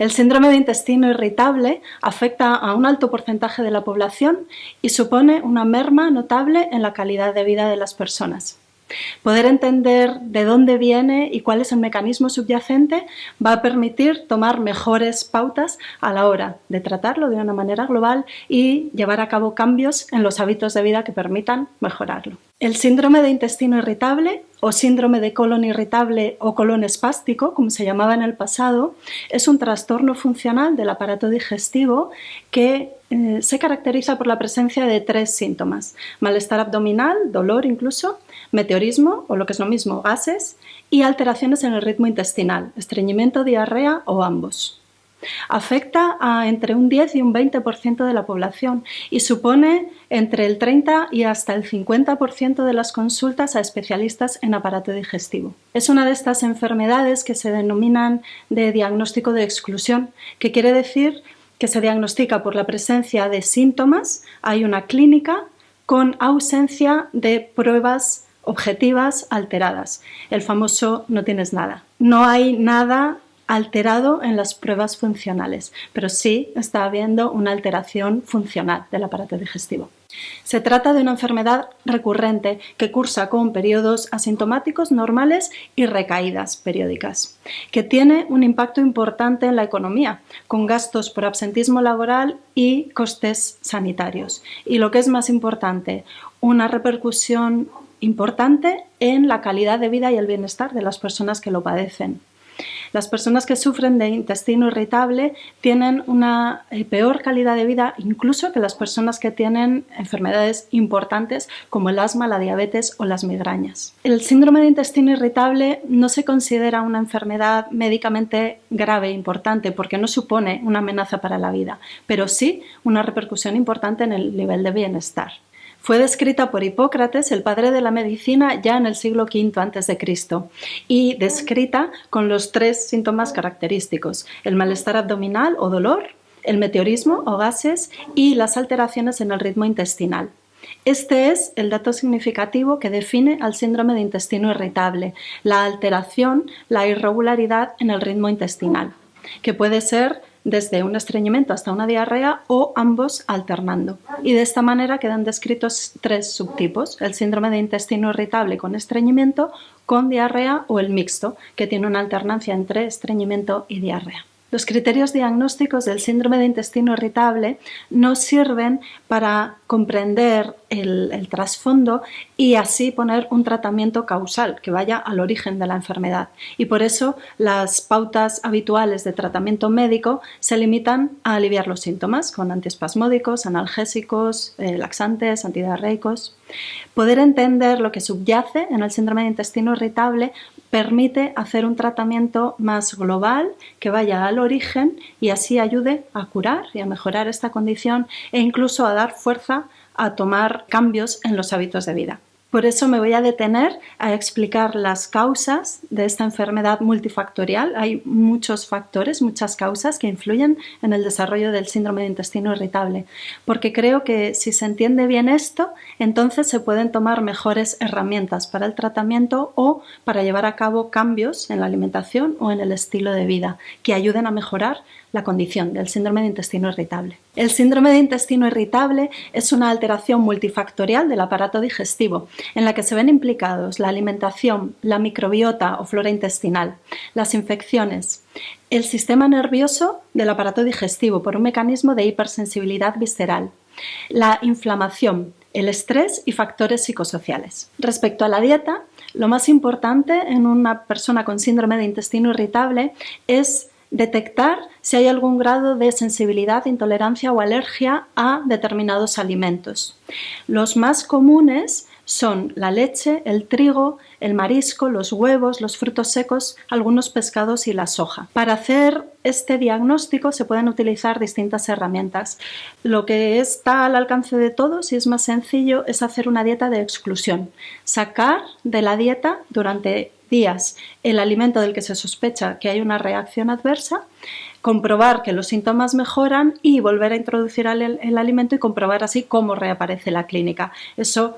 El síndrome de intestino irritable afecta a un alto porcentaje de la población y supone una merma notable en la calidad de vida de las personas. Poder entender de dónde viene y cuál es el mecanismo subyacente va a permitir tomar mejores pautas a la hora de tratarlo de una manera global y llevar a cabo cambios en los hábitos de vida que permitan mejorarlo. El síndrome de intestino irritable o síndrome de colon irritable o colon espástico, como se llamaba en el pasado, es un trastorno funcional del aparato digestivo que se caracteriza por la presencia de 3 síntomas: malestar abdominal, dolor incluso, meteorismo o lo que es lo mismo, gases, y alteraciones en el ritmo intestinal, estreñimiento, diarrea o ambos. Afecta a entre un 10 y un 20% de la población y supone entre el 30 y hasta el 50% de las consultas a especialistas en aparato digestivo. Es una de estas enfermedades que se denominan de diagnóstico de exclusión, que quiere decir que se diagnostica por la presencia de síntomas, hay una clínica con ausencia de pruebas objetivas alteradas. El famoso no tienes nada. No hay nada alterado en las pruebas funcionales, pero sí está habiendo una alteración funcional del aparato digestivo. Se trata de una enfermedad recurrente que cursa con periodos asintomáticos normales y recaídas periódicas, que tiene un impacto importante en la economía, con gastos por absentismo laboral y costes sanitarios. Y lo que es más importante, una repercusión importante en la calidad de vida y el bienestar de las personas que lo padecen. Las personas que sufren de intestino irritable tienen una peor calidad de vida incluso que las personas que tienen enfermedades importantes como el asma, la diabetes o las migrañas. El síndrome de intestino irritable no se considera una enfermedad médicamente grave e importante porque no supone una amenaza para la vida, pero sí una repercusión importante en el nivel de bienestar. Fue descrita por Hipócrates, el padre de la medicina, ya en el siglo V a.C. y descrita con los 3 síntomas característicos: el malestar abdominal o dolor, el meteorismo o gases y las alteraciones en el ritmo intestinal. Este es el dato significativo que define al síndrome de intestino irritable, la alteración, la irregularidad en el ritmo intestinal, que puede ser desde un estreñimiento hasta una diarrea o ambos alternando. Y de esta manera quedan descritos 3 subtipos: el síndrome de intestino irritable con estreñimiento, con diarrea, o el mixto, que tiene una alternancia entre estreñimiento y diarrea. Los criterios diagnósticos del síndrome de intestino irritable nos sirven para comprender el trasfondo y así poner un tratamiento causal que vaya al origen de la enfermedad. Y por eso las pautas habituales de tratamiento médico se limitan a aliviar los síntomas con antiespasmódicos, analgésicos, laxantes, antidiarreicos. Poder entender lo que subyace en el síndrome de intestino irritable permite hacer un tratamiento más global que vaya al origen y así ayude a curar y a mejorar esta condición e incluso a dar fuerza a tomar cambios en los hábitos de vida. Por eso me voy a detener a explicar las causas de esta enfermedad multifactorial. Hay muchos factores, muchas causas que influyen en el desarrollo del síndrome de intestino irritable, porque creo que si se entiende bien esto, entonces se pueden tomar mejores herramientas para el tratamiento o para llevar a cabo cambios en la alimentación o en el estilo de vida que ayuden a mejorar la condición del síndrome de intestino irritable. El síndrome de intestino irritable es una alteración multifactorial del aparato digestivo en la que se ven implicados la alimentación, la microbiota o flora intestinal, las infecciones, el sistema nervioso del aparato digestivo por un mecanismo de hipersensibilidad visceral, la inflamación, el estrés y factores psicosociales. Respecto a la dieta, lo más importante en una persona con síndrome de intestino irritable es detectar si hay algún grado de sensibilidad, intolerancia o alergia a determinados alimentos. Los más comunes son la leche, el trigo, el marisco, los huevos, los frutos secos, algunos pescados y la soja. Para hacer este diagnóstico se pueden utilizar distintas herramientas. Lo que está al alcance de todos y es más sencillo es hacer una dieta de exclusión. Sacar de la dieta durante días el alimento del que se sospecha que hay una reacción adversa, comprobar que los síntomas mejoran y volver a introducir el alimento y comprobar así cómo reaparece la clínica. Eso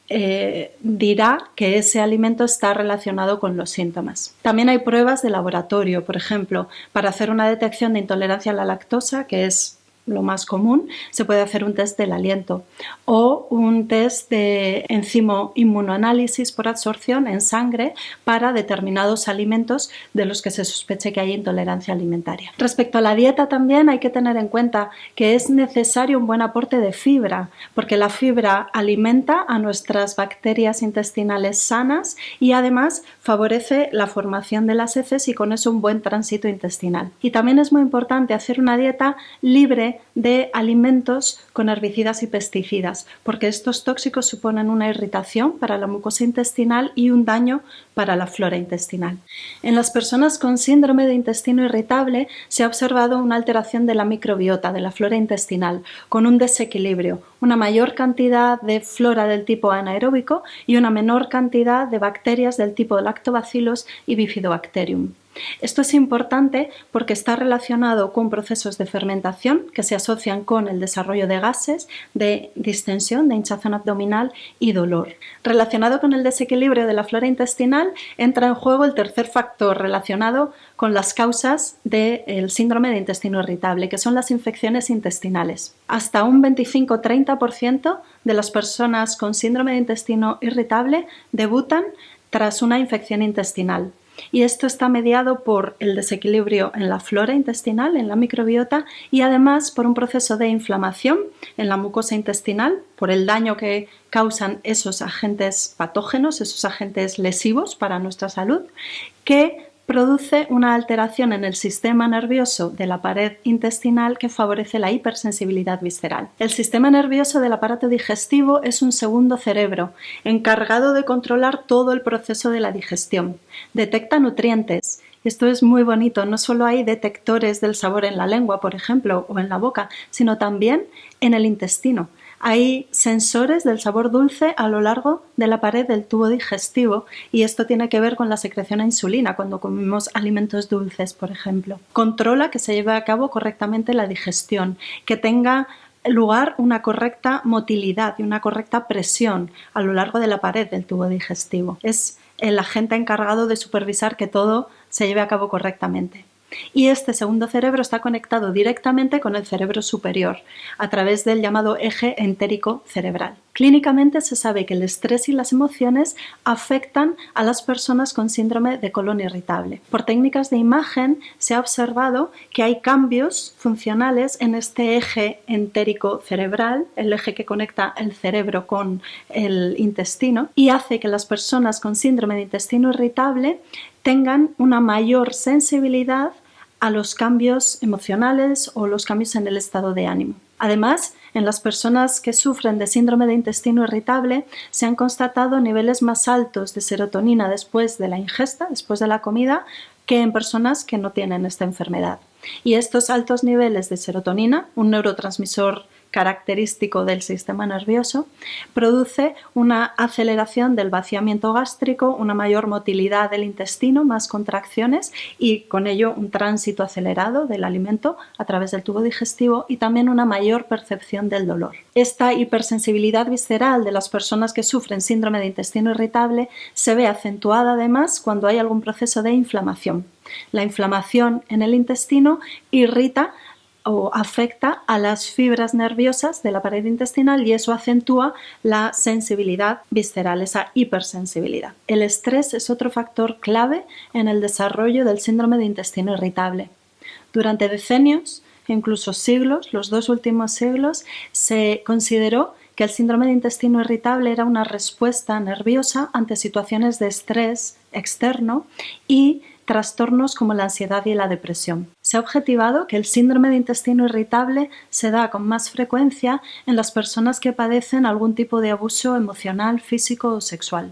dirá que ese alimento está relacionado con los síntomas. También hay pruebas de laboratorio, por ejemplo, para hacer una detección de intolerancia a la lactosa, que es lo más común, se puede hacer un test del aliento o un test de enzimo inmunoanálisis por absorción en sangre para determinados alimentos de los que se sospeche que hay intolerancia alimentaria. Respecto a la dieta también hay que tener en cuenta que es necesario un buen aporte de fibra, porque la fibra alimenta a nuestras bacterias intestinales sanas y además favorece la formación de las heces y con eso un buen tránsito intestinal. Y también es muy importante hacer una dieta libre de alimentos con herbicidas y pesticidas, porque estos tóxicos suponen una irritación para la mucosa intestinal y un daño para la flora intestinal. En las personas con síndrome de intestino irritable se ha observado una alteración de la microbiota, de la flora intestinal, con un desequilibrio, una mayor cantidad de flora del tipo anaeróbico y una menor cantidad de bacterias del tipo Lactobacillus y Bifidobacterium. Esto es importante porque está relacionado con procesos de fermentación que se asocian con el desarrollo de gases, de distensión, de hinchazón abdominal y dolor. Relacionado con el desequilibrio de la flora intestinal, entra en juego el tercer factor relacionado con las causas del síndrome de intestino irritable, que son las infecciones intestinales. Hasta un 25-30% de las personas con síndrome de intestino irritable debutan tras una infección intestinal. Y esto está mediado por el desequilibrio en la flora intestinal, en la microbiota, y además por un proceso de inflamación en la mucosa intestinal, por el daño que causan esos agentes patógenos, esos agentes lesivos para nuestra salud, que produce una alteración en el sistema nervioso de la pared intestinal que favorece la hipersensibilidad visceral. El sistema nervioso del aparato digestivo es un segundo cerebro, encargado de controlar todo el proceso de la digestión. Detecta nutrientes. Esto es muy bonito, no solo hay detectores del sabor en la lengua, por ejemplo, o en la boca, sino también en el intestino. Hay sensores del sabor dulce a lo largo de la pared del tubo digestivo y esto tiene que ver con la secreción a insulina cuando comemos alimentos dulces, por ejemplo. Controla que se lleve a cabo correctamente la digestión, que tenga lugar una correcta motilidad y una correcta presión a lo largo de la pared del tubo digestivo. Es el agente encargado de supervisar que todo se lleve a cabo correctamente. Y este segundo cerebro está conectado directamente con el cerebro superior a través del llamado eje entérico cerebral. Clínicamente se sabe que el estrés y las emociones afectan a las personas con síndrome de colon irritable. Por técnicas de imagen se ha observado que hay cambios funcionales en este eje entérico cerebral, el eje que conecta el cerebro con el intestino, y hace que las personas con síndrome de intestino irritable tengan una mayor sensibilidad a los cambios emocionales o los cambios en el estado de ánimo. Además, en las personas que sufren de síndrome de intestino irritable se han constatado niveles más altos de serotonina después de la ingesta, después de la comida, que en personas que no tienen esta enfermedad. Y estos altos niveles de serotonina, un neurotransmisor característico del sistema nervioso, produce una aceleración del vaciamiento gástrico, una mayor motilidad del intestino, más contracciones y con ello un tránsito acelerado del alimento a través del tubo digestivo y también una mayor percepción del dolor. Esta hipersensibilidad visceral de las personas que sufren síndrome de intestino irritable se ve acentuada además cuando hay algún proceso de inflamación. La inflamación en el intestino irrita o afecta a las fibras nerviosas de la pared intestinal y eso acentúa la sensibilidad visceral, esa hipersensibilidad. El estrés es otro factor clave en el desarrollo del síndrome de intestino irritable. Durante decenios, incluso siglos, los 2 últimos siglos, se consideró que el síndrome de intestino irritable era una respuesta nerviosa ante situaciones de estrés externo y trastornos como la ansiedad y la depresión. Se ha objetivado que el síndrome de intestino irritable se da con más frecuencia en las personas que padecen algún tipo de abuso emocional, físico o sexual.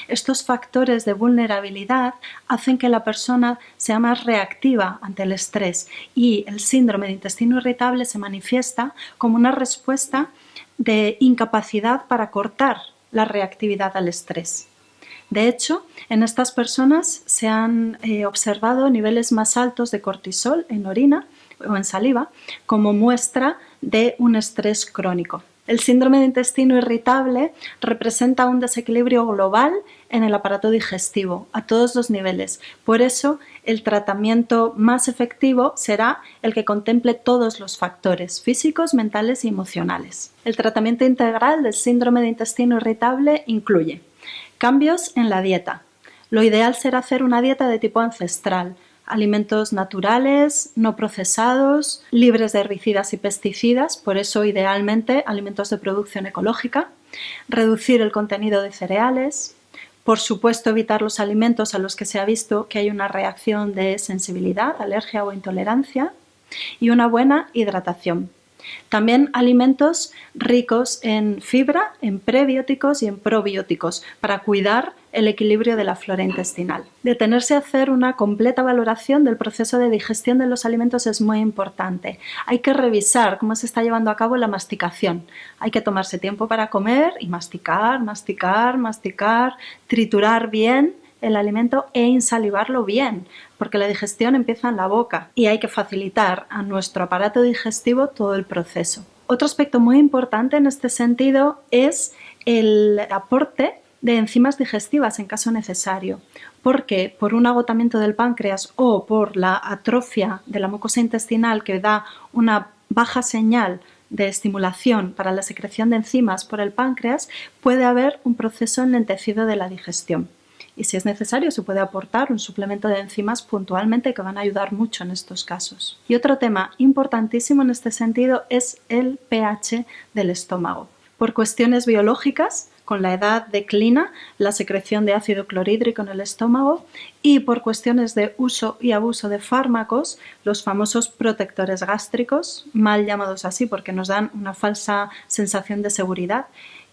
Estos factores de vulnerabilidad hacen que la persona sea más reactiva ante el estrés y el síndrome de intestino irritable se manifiesta como una respuesta de incapacidad para cortar la reactividad al estrés. De hecho, en estas personas se han observado niveles más altos de cortisol en orina o en saliva como muestra de un estrés crónico. El síndrome de intestino irritable representa un desequilibrio global en el aparato digestivo a todos los niveles. Por eso, el tratamiento más efectivo será el que contemple todos los factores físicos, mentales y emocionales. El tratamiento integral del síndrome de intestino irritable incluye cambios en la dieta. Lo ideal será hacer una dieta de tipo ancestral, alimentos naturales, no procesados, libres de herbicidas y pesticidas, por eso idealmente alimentos de producción ecológica, reducir el contenido de cereales, por supuesto evitar los alimentos a los que se ha visto que hay una reacción de sensibilidad, alergia o intolerancia, y una buena hidratación. También alimentos ricos en fibra, en prebióticos y en probióticos para cuidar el equilibrio de la flora intestinal. Detenerse a hacer una completa valoración del proceso de digestión de los alimentos es muy importante. Hay que revisar cómo se está llevando a cabo la masticación. Hay que tomarse tiempo para comer y masticar, triturar bien el alimento e insalivarlo bien, porque la digestión empieza en la boca y hay que facilitar a nuestro aparato digestivo todo el proceso. Otro aspecto muy importante en este sentido es el aporte de enzimas digestivas en caso necesario, porque por un agotamiento del páncreas o por la atrofia de la mucosa intestinal que da una baja señal de estimulación para la secreción de enzimas por el páncreas, puede haber un proceso enlentecido de la digestión. Y si es necesario se puede aportar un suplemento de enzimas puntualmente que van a ayudar mucho en estos casos. Y otro tema importantísimo en este sentido es el pH del estómago. Por cuestiones biológicas, con la edad declina la secreción de ácido clorhídrico en el estómago y por cuestiones de uso y abuso de fármacos, los famosos protectores gástricos, mal llamados así porque nos dan una falsa sensación de seguridad,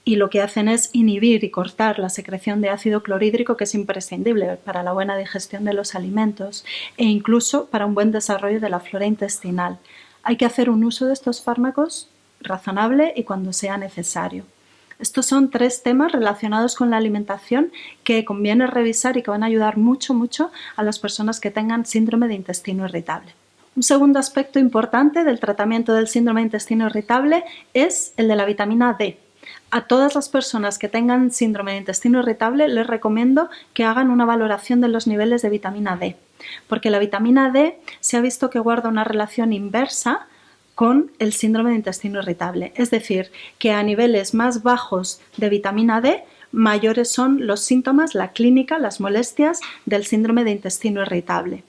y lo que hacen es inhibir y cortar la secreción de ácido clorhídrico, que es imprescindible para la buena digestión de los alimentos e incluso para un buen desarrollo de la flora intestinal. Hay que hacer un uso de estos fármacos razonable y cuando sea necesario. Estos son 3 temas relacionados con la alimentación que conviene revisar y que van a ayudar mucho a las personas que tengan síndrome de intestino irritable. Un segundo aspecto importante del tratamiento del síndrome de intestino irritable es el de la vitamina D. A todas las personas que tengan síndrome de intestino irritable les recomiendo que hagan una valoración de los niveles de vitamina D, porque la vitamina D se ha visto que guarda una relación inversa con el síndrome de intestino irritable, es decir, que a niveles más bajos de vitamina D, mayores son los síntomas, la clínica, las molestias del síndrome de intestino irritable.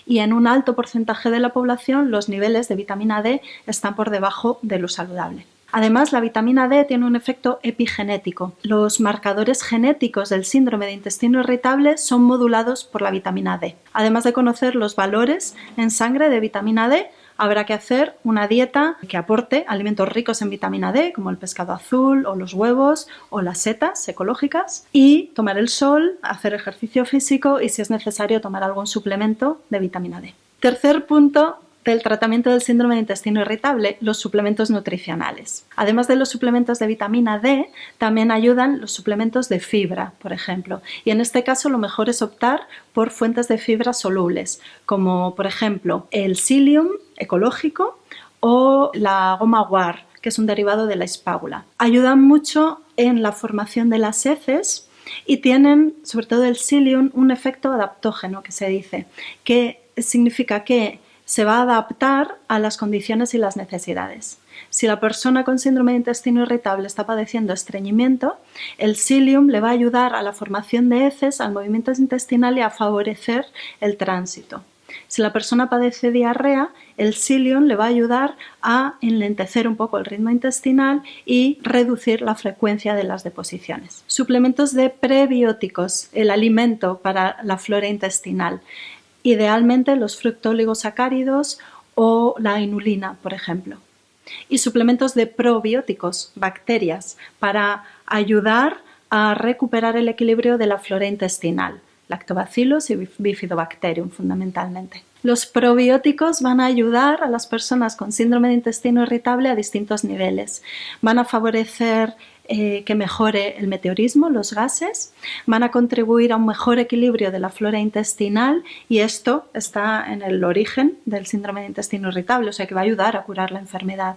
Y en un alto porcentaje de la población los niveles de vitamina D están por debajo de lo saludable. Además, la vitamina D tiene un efecto epigenético. Los marcadores genéticos del síndrome de intestino irritable son modulados por la vitamina D. Además de conocer los valores en sangre de vitamina D, habrá que hacer una dieta que aporte alimentos ricos en vitamina D, como el pescado azul o los huevos o las setas ecológicas, y tomar el sol, hacer ejercicio físico y, si es necesario, tomar algún suplemento de vitamina D. Tercer punto del tratamiento del síndrome de intestino irritable, los suplementos nutricionales. Además de los suplementos de vitamina D, también ayudan los suplementos de fibra, por ejemplo. Y en este caso lo mejor es optar por fuentes de fibra solubles, como por ejemplo el psyllium ecológico o la goma guar, que es un derivado de la espágula. Ayudan mucho en la formación de las heces y tienen, sobre todo el psyllium, un efecto adaptógeno, que se dice, que significa que se va a adaptar a las condiciones y las necesidades. Si la persona con síndrome de intestino irritable está padeciendo estreñimiento, el psyllium le va a ayudar a la formación de heces, al movimiento intestinal y a favorecer el tránsito. Si la persona padece diarrea, el psyllium le va a ayudar a enlentecer un poco el ritmo intestinal y reducir la frecuencia de las deposiciones. Suplementos de prebióticos, el alimento para la flora intestinal. Idealmente los fructooligosacáridos o la inulina, por ejemplo. Y suplementos de probióticos, bacterias, para ayudar a recuperar el equilibrio de la flora intestinal, Lactobacillus y Bifidobacterium fundamentalmente. Los probióticos van a ayudar a las personas con síndrome de intestino irritable a distintos niveles. Van a favorecer que mejore el meteorismo, los gases, van a contribuir a un mejor equilibrio de la flora intestinal y esto está en el origen del síndrome de intestino irritable, o sea que va a ayudar a curar la enfermedad.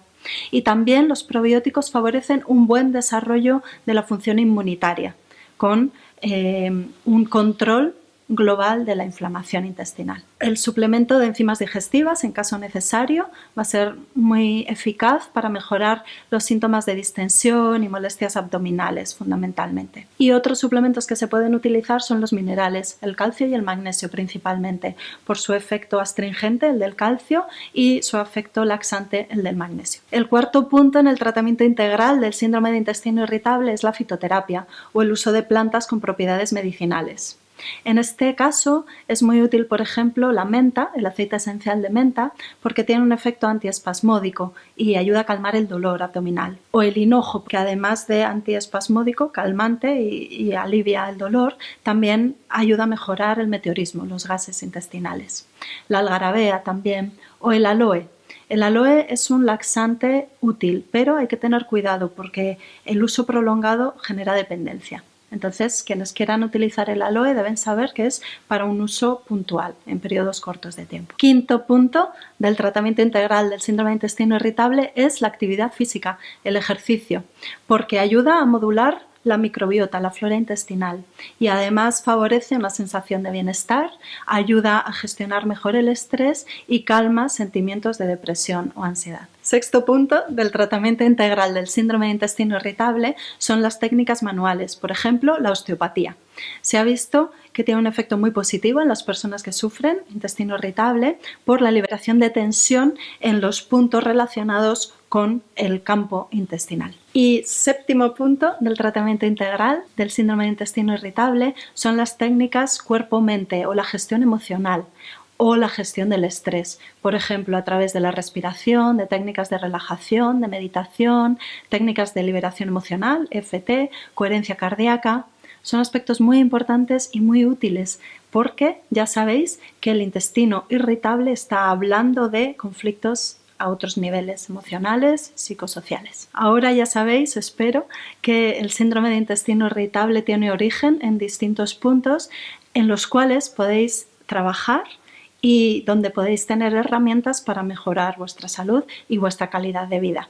Y también los probióticos favorecen un buen desarrollo de la función inmunitaria, con un control global de la inflamación intestinal. El suplemento de enzimas digestivas, en caso necesario, va a ser muy eficaz para mejorar los síntomas de distensión y molestias abdominales, fundamentalmente. Y otros suplementos que se pueden utilizar son los minerales, el calcio y el magnesio principalmente, por su efecto astringente, el del calcio, y su efecto laxante, el del magnesio. El cuarto punto en el tratamiento integral del síndrome de intestino irritable es la fitoterapia o el uso de plantas con propiedades medicinales. En este caso es muy útil, por ejemplo, la menta, el aceite esencial de menta, porque tiene un efecto antiespasmódico y ayuda a calmar el dolor abdominal. O el hinojo, que además de antiespasmódico, calmante y alivia el dolor, también ayuda a mejorar el meteorismo, los gases intestinales. La algarabea también, o el aloe. El aloe es un laxante útil, pero hay que tener cuidado porque el uso prolongado genera dependencia. Entonces, quienes quieran utilizar el aloe deben saber que es para un uso puntual, en periodos cortos de tiempo. Quinto punto del tratamiento integral del síndrome de intestino irritable es la actividad física, el ejercicio, porque ayuda a modular la microbiota, la flora intestinal, y además favorece una sensación de bienestar, ayuda a gestionar mejor el estrés y calma sentimientos de depresión o ansiedad. Sexto punto del tratamiento integral del síndrome de intestino irritable son las técnicas manuales, por ejemplo, la osteopatía. Se ha visto que tiene un efecto muy positivo en las personas que sufren intestino irritable por la liberación de tensión en los puntos relacionados con el campo intestinal. Y séptimo punto del tratamiento integral del síndrome de intestino irritable son las técnicas cuerpo-mente o la gestión emocional o la gestión del estrés, por ejemplo, a través de la respiración, de técnicas de relajación, de meditación, técnicas de liberación emocional, EFT, coherencia cardíaca. Son aspectos muy importantes y muy útiles porque ya sabéis que el intestino irritable está hablando de conflictos a otros niveles emocionales, psicosociales. Ahora ya sabéis, espero, que el síndrome de intestino irritable tiene origen en distintos puntos en los cuales podéis trabajar y donde podéis tener herramientas para mejorar vuestra salud y vuestra calidad de vida.